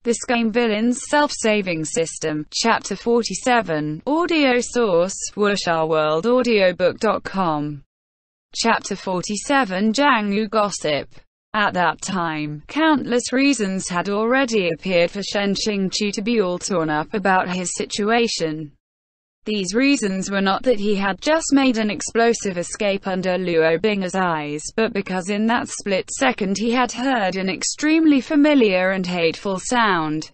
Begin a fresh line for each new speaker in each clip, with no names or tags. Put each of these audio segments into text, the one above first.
The Scum Villain's Self-Saving System, Chapter 47, Audio Source, wuxia-world-audiobook.com. Chapter 47, Jiangyu Gossip. At that time, countless reasons had already appeared for Shen Qingqiu to be all torn up about his situation. These reasons were not that he had just made an explosive escape under Luo Binger's eyes, but because in that split second he had heard an extremely familiar and hateful sound.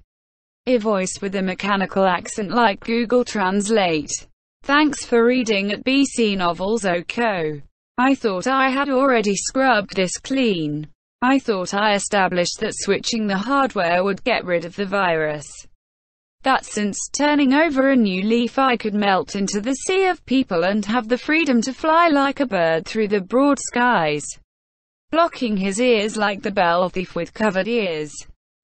A voice with a mechanical accent like Google Translate. Thanks for reading at BC Novels Co. I thought I had already scrubbed this clean. I thought I established that switching the hardware would get rid of the virus. That since turning over a new leaf I could melt into the sea of people and have the freedom to fly like a bird through the broad skies. Blocking his ears like the bell thief with covered ears.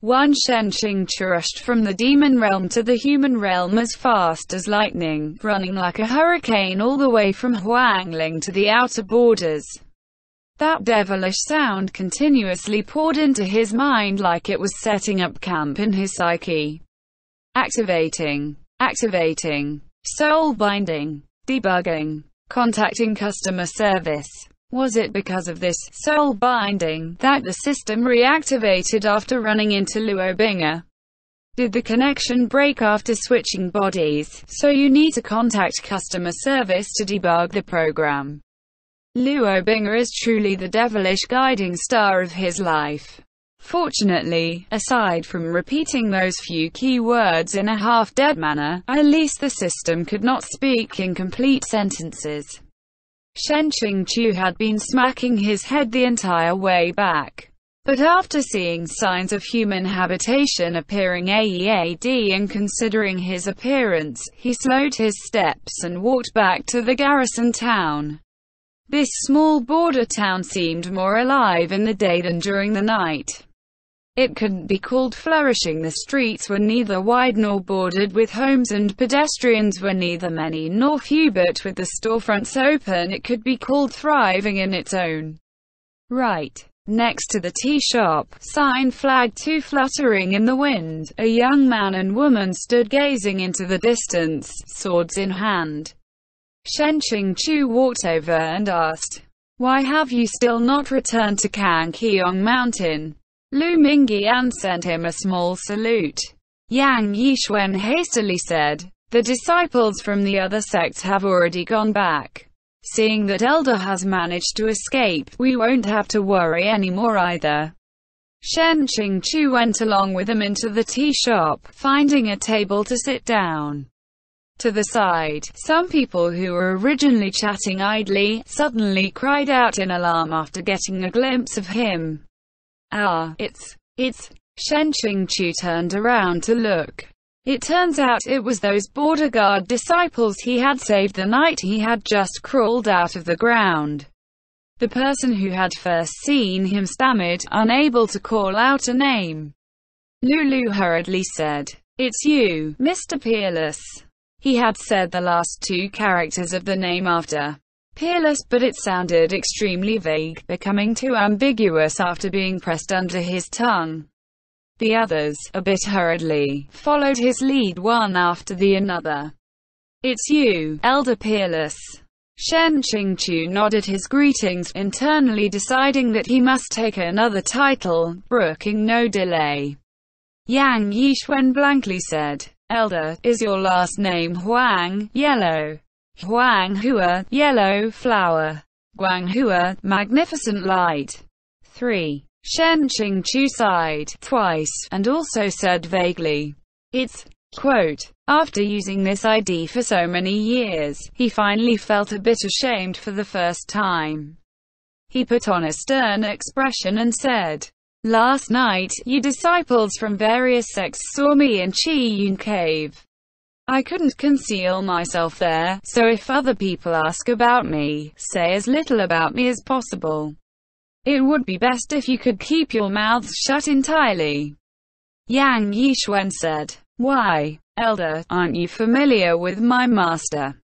One Shen Qingqiu rushed from the demon realm to the human realm as fast as lightning, running like a hurricane all the way from Huangling to the outer borders. That devilish sound continuously poured into his mind like it was setting up camp in his psyche. Activating, soul binding, debugging, contacting customer service. Was it because of this soul binding that the system reactivated after running into Luo Binger? Did the connection break after switching bodies, so you need to contact customer service to debug the program? Luo Binger is truly the devilish guiding star of his life. Fortunately, aside from repeating those few key words in a half-dead manner, at least the system could not speak in complete sentences. Shen Qingqiu had been smacking his head the entire way back. But after seeing signs of human habitation appearing ahead and considering his appearance, he slowed his steps and walked back to the garrison town. This small border town seemed more alive in the day than during the night. It couldn't be called flourishing. The streets were neither wide nor bordered with homes, and pedestrians were neither many nor few, but with the storefronts open it could be called thriving in its own right. Next to the tea shop, sign flag 2 fluttering in the wind, a young man and woman stood gazing into the distance, swords in hand. Shen Qingqiu walked over and asked, "Why have you still not returned to Kangqiong Mountain?" Lu Mingyan sent him a small salute. Yang Yixuan hastily said, "The disciples from the other sects have already gone back. Seeing that Elder has managed to escape, we won't have to worry anymore either." Shen Qingqiu went along with them into the tea shop, finding a table to sit down. To the side, some people who were originally chatting idly, suddenly cried out in alarm after getting a glimpse of him. "Ah, it's... Shen Qingqiu turned around to look. It turns out it was those border guard disciples he had saved the night he had just crawled out of the ground. The person who had first seen him stammered, unable to call out a name. Lulu hurriedly said, "It's you, Mr. Peerless." He had said the last 2 characters of the name after Peerless, but it sounded extremely vague, becoming too ambiguous after being pressed under his tongue. The others, a bit hurriedly, followed his lead one after the another. "It's you, Elder Peerless." Shen Qingqiu nodded his greetings, internally deciding that he must take another title, brooking no delay. Yang Yixuan blankly said, "Elder, is your last name Huang, yellow? Huang Hua, yellow flower. Guang Hua, magnificent light." 3. Shen Qingqiu sighed twice, and also said vaguely, "It's..." Quote, after using this ID for so many years, he finally felt a bit ashamed for the first time. He put on a stern expression and said, "Last night, you disciples from various sects saw me in Qiyun Cave. I couldn't conceal myself there, so if other people ask about me, say as little about me as possible. It would be best if you could keep your mouths shut entirely." Yang Yixuan said, "Why, Elder, aren't you familiar with my master?"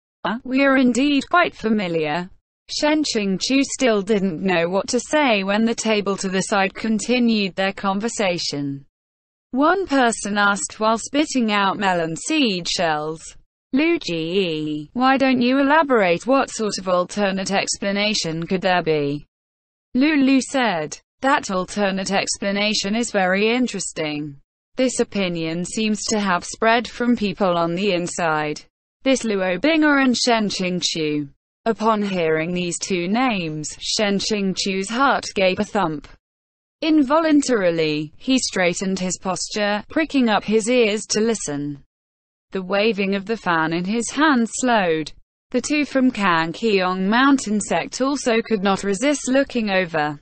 "We are indeed quite familiar." Shen Qingqiu still didn't know what to say when the table to the side continued their conversation. One person asked while spitting out melon seed shells. Lu Ji, why don't you elaborate? What sort of alternate explanation could there be? Lu said, that alternate explanation is very interesting. This opinion seems to have spread from people on the inside. This Luo Bing'er and Shen Qingqiu. Upon hearing these two names, Shen Qingqiu's heart gave a thump. Involuntarily, he straightened his posture, pricking up his ears to listen. The waving of the fan in his hand slowed. The two from Kangqiong mountain sect also could not resist looking over.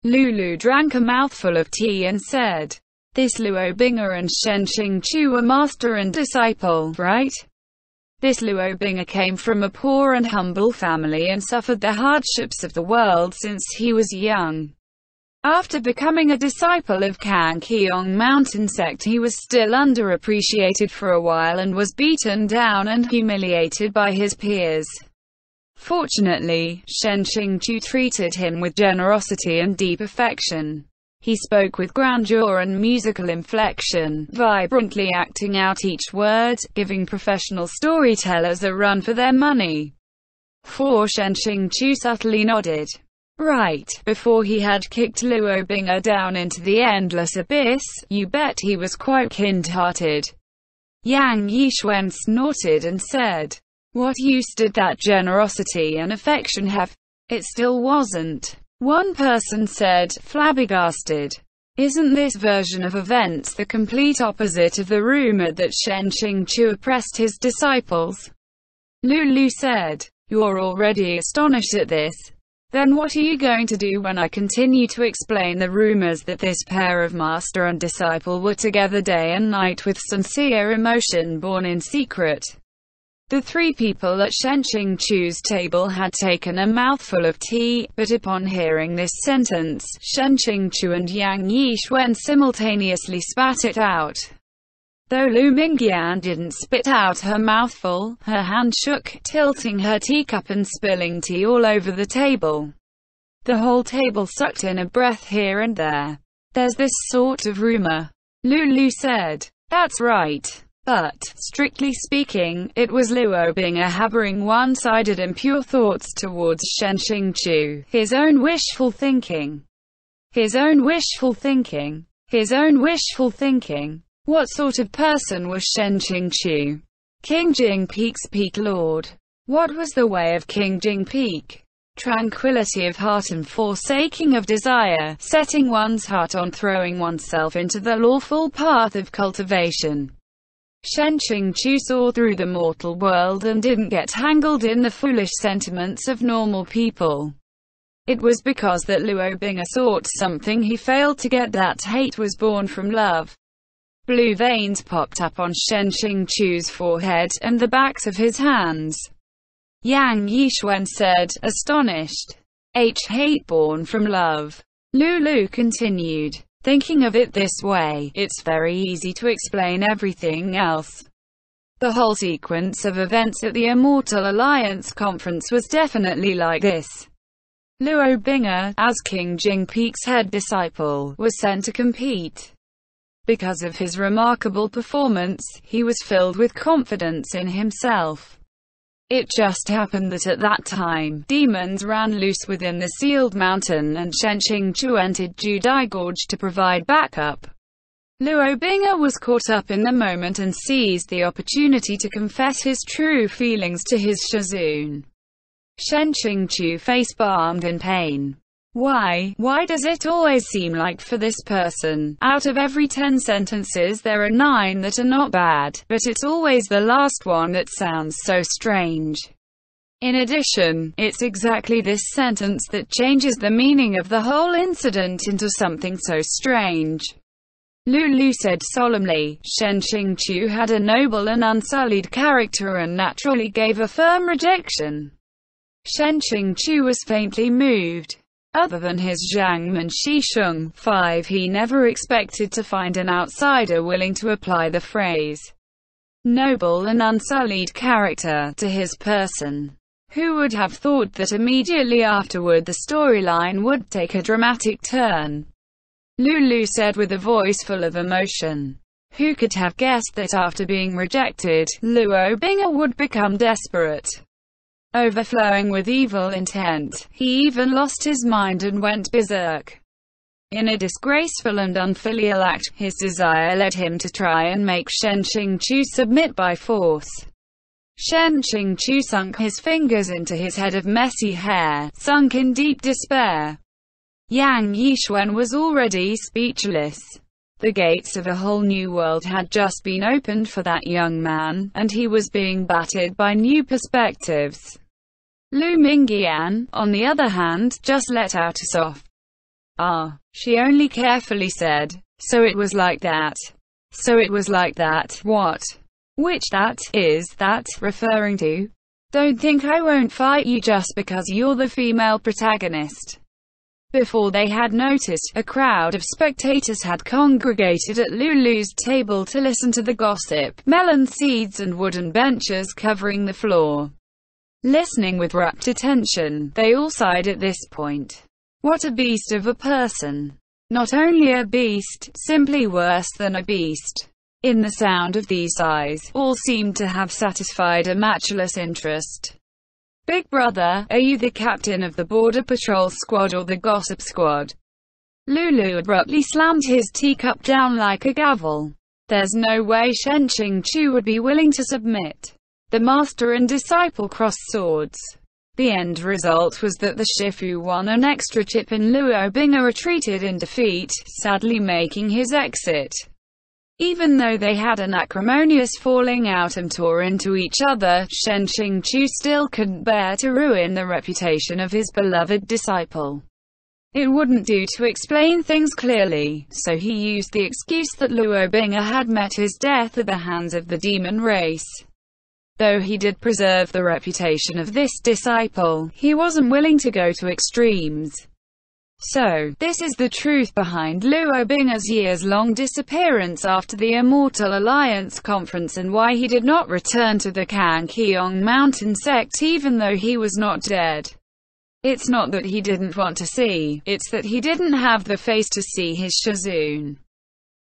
Lulu drank a mouthful of tea and said, this Luo Bing'er and Shen Qingqiu were master and disciple, right? This Luo Bing'er came from a poor and humble family and suffered the hardships of the world since he was young. After becoming a disciple of Kangqiong mountain sect, he was still underappreciated for a while and was beaten down and humiliated by his peers. Fortunately, Shen Qingqiu treated him with generosity and deep affection. He spoke with grandeur and musical inflection, vibrantly acting out each word, giving professional storytellers a run for their money. Shen Qingqiu subtly nodded. Right, before he had kicked Luo Bing'er down into the endless abyss, you bet he was quite kind-hearted. Yang Yixuan snorted and said, what use did that generosity and affection have? It still wasn't. One person said, flabbergasted. Isn't this version of events the complete opposite of the rumor that Shen Qingqiu oppressed his disciples? Lulu said, you're already astonished at this. Then what are you going to do when I continue to explain the rumors that this pair of master and disciple were together day and night with sincere emotion born in secret? The three people at Shen Qingqiu's table had taken a mouthful of tea, but upon hearing this sentence, Shen Qingqiu and Yang Yixuan simultaneously spat it out. Though Lu Mingyan didn't spit out her mouthful, her hand shook, tilting her teacup and spilling tea all over the table. The whole table sucked in a breath here and there. There's this sort of rumor. Lulu said. That's right. But, strictly speaking, it was Luo Bing'er harboring one-sided impure thoughts towards Shen Qingqiu. His own wishful thinking. His own wishful thinking. His own wishful thinking. What sort of person was Shen Qingqiu? King Jing Peak's peak lord. What was the way of King Jing Peak? Tranquility of heart and forsaking of desire, setting one's heart on throwing oneself into the lawful path of cultivation. Shen Qingqiu saw through the mortal world and didn't get tangled in the foolish sentiments of normal people. It was because that Luo Bing'er sought something he failed to get that hate was born from love. Blue veins popped up on Shen Qingqiu's forehead and the backs of his hands. Yang Yixuan said, astonished. Hate born from love. Lulu continued. Thinking of it this way, it's very easy to explain everything else. The whole sequence of events at the Immortal Alliance conference was definitely like this. Luo Bing'er, as King Jing Peak's head disciple, was sent to compete. Because of his remarkable performance, he was filled with confidence in himself. It just happened that at that time, demons ran loose within the sealed mountain and Shen Qingqiu entered Judai Gorge to provide backup. Luo Bing'er was caught up in the moment and seized the opportunity to confess his true feelings to his Shizun. Shen Qingqiu face-palmed in pain. Why does it always seem like for this person, out of every 10 sentences there are 9 that are not bad, but it's always the last one that sounds so strange. In addition, it's exactly this sentence that changes the meaning of the whole incident into something so strange. Lulu said solemnly, Shen Qingqiu had a noble and unsullied character and naturally gave a firm rejection. Shen Qingqiu was faintly moved. Other than his Zhangman Shisheng 5, he never expected to find an outsider willing to apply the phrase noble and unsullied character to his person. Who would have thought that immediately afterward the storyline would take a dramatic turn? Lulu said with a voice full of emotion. Who could have guessed that after being rejected, Luo Bing'er would become desperate, overflowing with evil intent. He even lost his mind and went berserk. In a disgraceful and unfilial act, his desire led him to try and make Shen Qingqiu submit by force. Shen Qingqiu sunk his fingers into his head of messy hair, sunk in deep despair. Yang Yixuan was already speechless. The gates of a whole new world had just been opened for that young man, and he was being battered by new perspectives. Lu Mingyan, on the other hand, just let out a soft "Ah." She only carefully said, "So it was like that. So it was like that. What? Which that is that referring to? Don't think I won't fight you just because you're the female protagonist." Before they had noticed, a crowd of spectators had congregated at Lulu's table to listen to the gossip, melon seeds and wooden benches covering the floor. Listening with rapt attention, they all sighed at this point. What a beast of a person. Not only a beast, simply worse than a beast. In the sound of these sighs, all seemed to have satisfied a matchless interest. Big brother, are you the captain of the border patrol squad or the gossip squad? Lulu abruptly slammed his teacup down like a gavel. There's no way Shen Qingqiu would be willing to submit. The master and disciple crossed swords. The end result was that the Shifu won an extra chip and Luo Bing'er retreated in defeat, sadly making his exit. Even though they had an acrimonious falling out and tore into each other, Shen Qingqiu still couldn't bear to ruin the reputation of his beloved disciple. It wouldn't do to explain things clearly, so he used the excuse that Luo Bing'er had met his death at the hands of the demon race. Though he did preserve the reputation of this disciple, he wasn't willing to go to extremes. So, this is the truth behind Luo Bing'er's years-long disappearance after the Immortal Alliance conference and why he did not return to the Kangqiong Mountain sect even though he was not dead. It's not that he didn't want to see, it's that he didn't have the face to see his Shizun.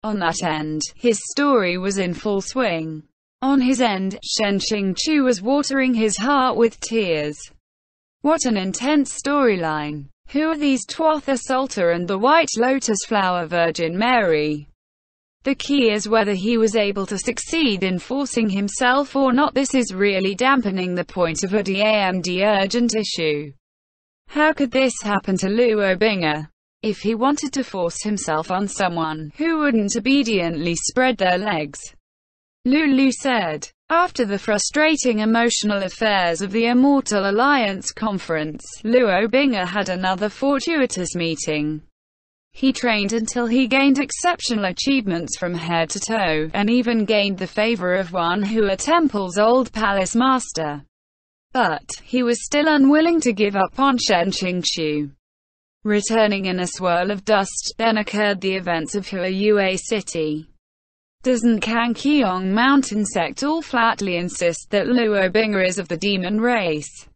On that end, his story was in full swing. On his end, Shen Qingqiu was watering his heart with tears. What an intense storyline. Who are these Tuatha Salter and the White Lotus Flower Virgin Mary? The key is whether he was able to succeed in forcing himself or not. This is really dampening the point of a damned urgent issue. How could this happen to Luo Bing'er? If he wanted to force himself on someone, who wouldn't obediently spread their legs? Lulu said. After the frustrating emotional affairs of the Immortal Alliance conference, Luo Bing'er had another fortuitous meeting. He trained until he gained exceptional achievements from head to toe, and even gained the favor of Wan Hua Temple's old palace master. But, he was still unwilling to give up on Shen Qingqiu. Returning in a swirl of dust, then occurred the events of Hua Yue City. Doesn't Kangqiong Mountain sect all flatly insist that Luo Bing'er is of the demon race?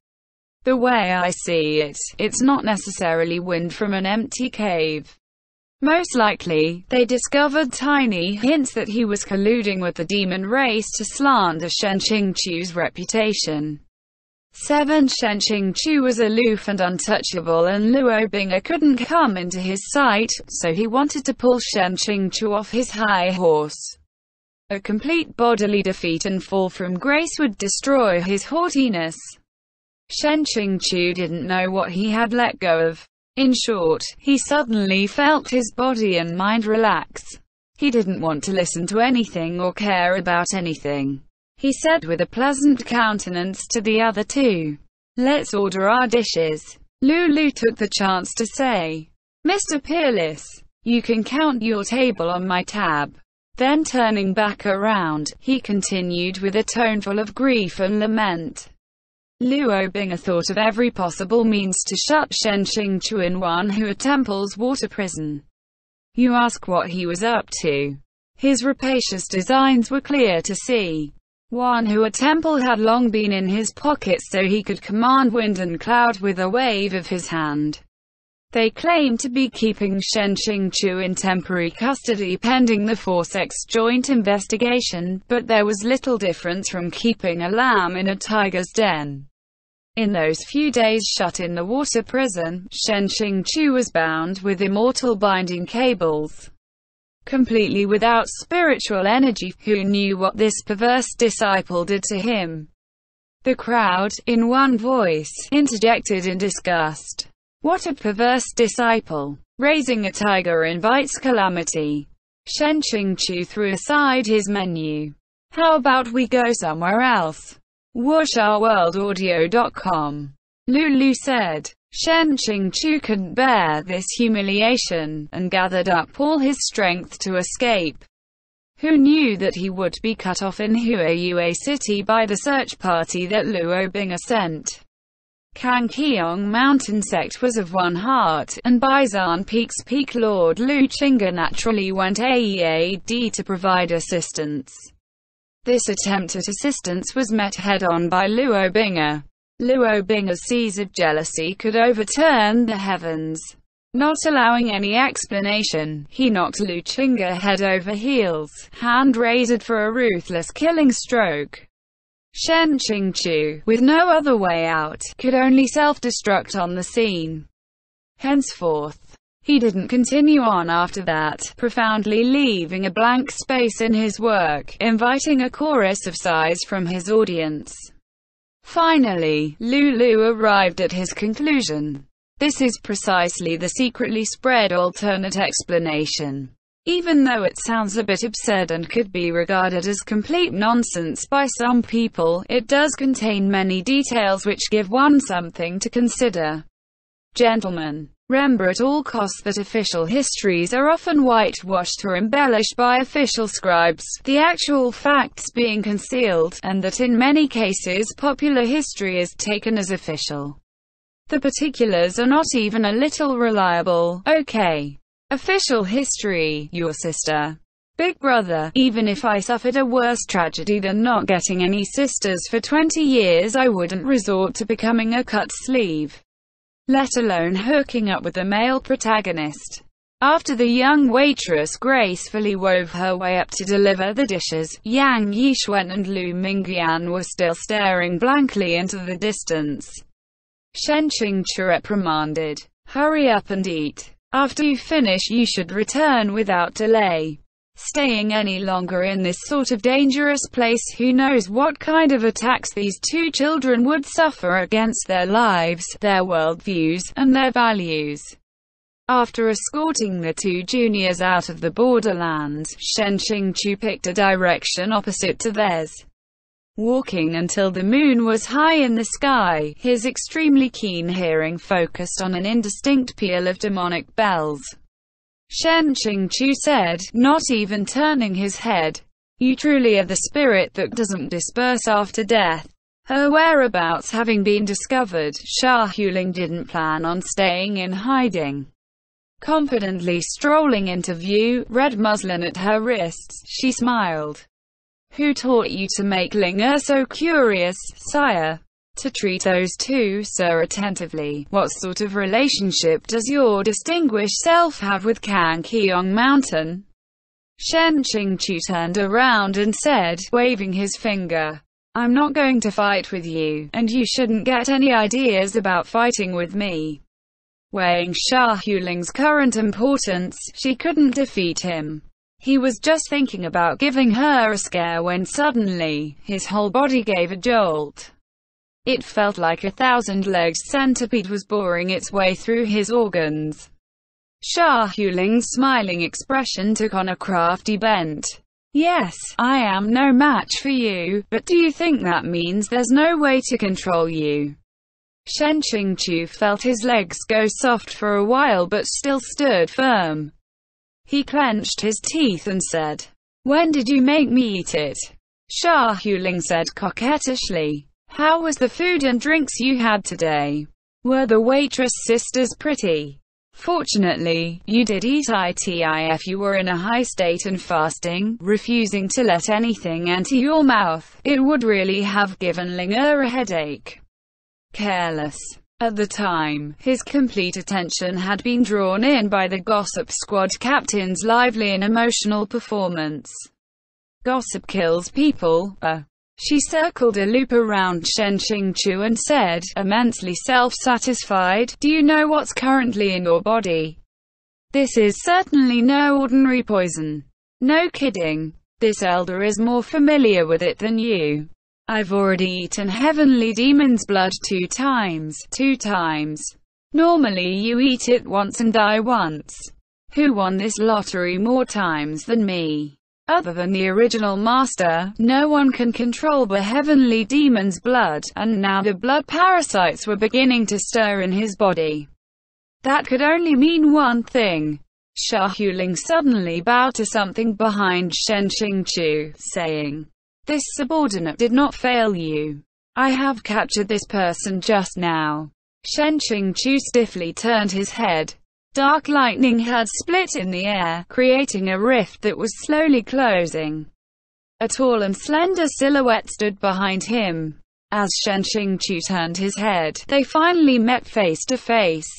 The way I see it, it's not necessarily wind from an empty cave. Most likely, they discovered tiny hints that he was colluding with the demon race to slander Shen Qingqiu's reputation. 7. Shen Qingqiu was aloof and untouchable and Luo Bing'er couldn't come into his sight, so he wanted to pull Shen Qingqiu off his high horse. A complete bodily defeat and fall from grace would destroy his haughtiness. Shen Qingqiu didn't know what he had let go of. In short, he suddenly felt his body and mind relax. He didn't want to listen to anything or care about anything. He said with a pleasant countenance to the other two, "Let's order our dishes." Lulu took the chance to say, "Mr. Peerless, you can count your table on my tab." Then turning back around, he continued with a tone full of grief and lament. Luo Bing'er thought of every possible means to shut Shen Qingqiu in Wan Hua Temple's water prison. You ask what he was up to. His rapacious designs were clear to see. Wan Hua Temple had long been in his pocket so he could command wind and cloud with a wave of his hand. They claimed to be keeping Shen Qingqiu in temporary custody pending the Forcex joint investigation, but there was little difference from keeping a lamb in a tiger's den. In those few days shut in the water prison, Shen Qingqiu was bound with immortal binding cables. Completely without spiritual energy, who knew what this perverse disciple did to him? The crowd, in one voice, interjected in disgust. What a perverse disciple! Raising a tiger invites calamity. Shen Qingqiu threw aside his menu. How about we go somewhere else? WuxRWorldAudio.com. Lulu said. Shen Qingqiu couldn't bear this humiliation, and gathered up all his strength to escape. Who knew that he would be cut off in Huayue City by the search party that Luo Bing'er sent? Kangqiong Mountain sect was of one heart, and Baizan Peak's peak Lord Lu Qing'er naturally went AEAD to provide assistance. This attempt at assistance was met head-on by Luo Bing'er. Luo Bing'er's seas of jealousy could overturn the heavens. Not allowing any explanation, he knocked Lu Qing'er head over heels, hand-raised for a ruthless killing stroke. Shen Qingqiu, with no other way out, could only self-destruct on the scene. Henceforth, he didn't continue on after that, profoundly leaving a blank space in his work, inviting a chorus of sighs from his audience. Finally, Lulu arrived at his conclusion. This is precisely the secretly spread alternate explanation. Even though it sounds a bit absurd and could be regarded as complete nonsense by some people, it does contain many details which give one something to consider. Gentlemen, remember at all costs that official histories are often whitewashed or embellished by official scribes, the actual facts being concealed, and that in many cases popular history is taken as official. The particulars are not even a little reliable. Okay. Official history, your sister. Big brother, even if I suffered a worse tragedy than not getting any sisters for 20 years, I wouldn't resort to becoming a cut sleeve. Let alone hooking up with a male protagonist. After the young waitress gracefully wove her way up to deliver the dishes, Yang Yixuan and Lu Mingyan were still staring blankly into the distance. Shen Qingqiu reprimanded. Hurry up and eat. After you finish you should return without delay. Staying any longer in this sort of dangerous place, who knows what kind of attacks these two children would suffer against their lives, their worldviews, and their values. After escorting the two juniors out of the borderlands, Shen Qingqiu picked a direction opposite to theirs. Walking until the moon was high in the sky, his extremely keen hearing focused on an indistinct peal of demonic bells. Shen Qingqiu said, not even turning his head, "You truly are the spirit that doesn't disperse after death." Her whereabouts having been discovered, Xia Huling didn't plan on staying in hiding. Confidently strolling into view, red muslin at her wrists, she smiled. Who taught you to make Ling'er so curious, sire? To treat those two so attentively. What sort of relationship does your distinguished self have with Kangqiong Mountain? Shen Qingqiu turned around and said, waving his finger, I'm not going to fight with you, and you shouldn't get any ideas about fighting with me. Weighing Xia Huling's current importance, she couldn't defeat him. He was just thinking about giving her a scare when suddenly, his whole body gave a jolt. It felt like a thousand-legged centipede was boring its way through his organs. Xia Huling's smiling expression took on a crafty bent. Yes, I am no match for you, but do you think that means there's no way to control you? Shen Qingqiu felt his legs go soft for a while but still stood firm. He clenched his teeth and said, When did you make me eat it? Xia Huling said coquettishly. How was the food and drinks you had today? Were the waitress sisters pretty? Fortunately, you did eat it if you were in a high state and fasting, refusing to let anything enter your mouth. It would really have given Ling'er a headache. Careless. At the time, his complete attention had been drawn in by the Gossip Squad captain's lively and emotional performance. Gossip kills people. She circled a loop around Xiāng and said, immensely self-satisfied, do you know what's currently in your body? This is certainly no ordinary poison. No kidding. This elder is more familiar with it than you. I've already eaten heavenly demon's blood 2 times. 2 times. Normally you eat it once and die once. Who won this lottery more times than me? Other than the original master, no one can control the heavenly demon's blood, and now the blood parasites were beginning to stir in his body. That could only mean one thing. Xiaohuling suddenly bowed to something behind Xiāng, saying, this subordinate did not fail you. I have captured this person just now. Xiāng stiffly turned his head. Dark lightning had split in the air, creating a rift that was slowly closing. A tall and slender silhouette stood behind him. As Xiāng turned his head, they finally met face to face.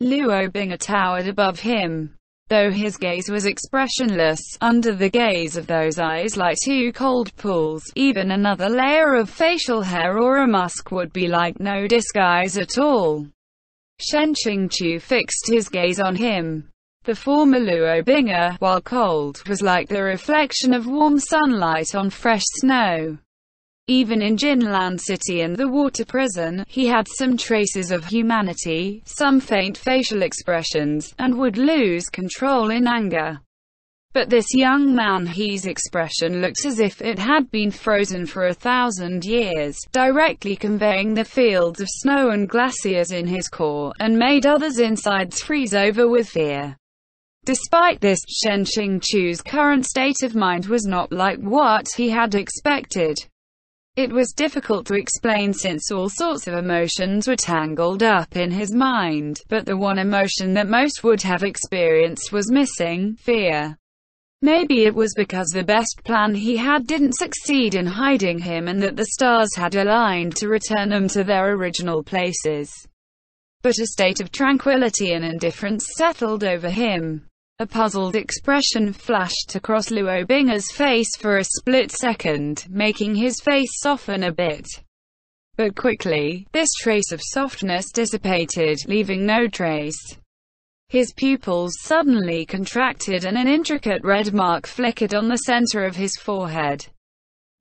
Luo Bing'er towered above him. Though his gaze was expressionless, under the gaze of those eyes like 2 cold pools, even another layer of facial hair or a mask would be like no disguise at all. Xiāng fixed his gaze on him. The former Luo Bing'er, while cold, was like the reflection of warm sunlight on fresh snow. Even in Jinlan City and the water prison, he had some traces of humanity, some faint facial expressions, and would lose control in anger. But this young man, his expression looked as if it had been frozen for 1,000 years, directly conveying the fields of snow and glaciers in his core, and made others' insides freeze over with fear. Despite this, Xiāng's current state of mind was not like what he had expected. It was difficult to explain since all sorts of emotions were tangled up in his mind, but the one emotion that most would have experienced was missing: fear. Maybe it was because the best plan he had didn't succeed in hiding him and that the stars had aligned to return them to their original places. But a state of tranquility and indifference settled over him. A puzzled expression flashed across Luo Bing'er's face for a split second, making his face soften a bit. But quickly, this trace of softness dissipated, leaving no trace. His pupils suddenly contracted and an intricate red mark flickered on the center of his forehead.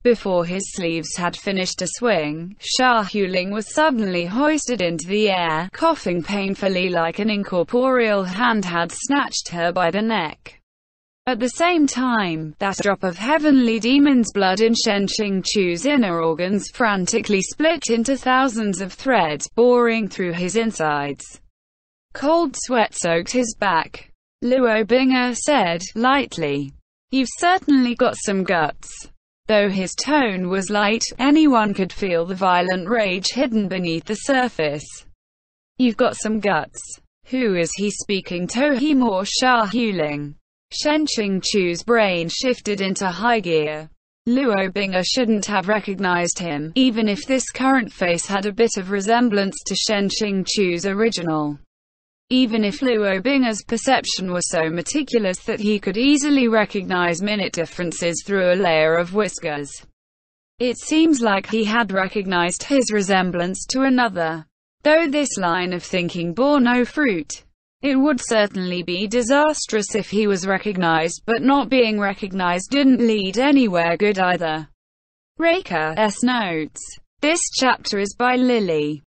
Before his sleeves had finished a swing, Xiaohuling was suddenly hoisted into the air, coughing painfully like an incorporeal hand had snatched her by the neck. At the same time, that drop of heavenly demon's blood in Xiāng's inner organs frantically split into thousands of threads, boring through his insides. Cold sweat soaked his back. Luo Bing'er said, lightly, "You've certainly got some guts." Though his tone was light, anyone could feel the violent rage hidden beneath the surface. "You've got some guts." Who is he speaking to, him or Xiaohuling? Xiāng's brain shifted into high gear. Luo Bing'er shouldn't have recognized him, even if this current face had a bit of resemblance to Xiāng's original. Even if Luo Bing'er's perception was so meticulous that he could easily recognize minute differences through a layer of whiskers. It seems like he had recognized his resemblance to another. Though this line of thinking bore no fruit. It would certainly be disastrous if he was recognized, but not being recognized didn't lead anywhere good either. Reika S. Notes. This chapter is by Lily.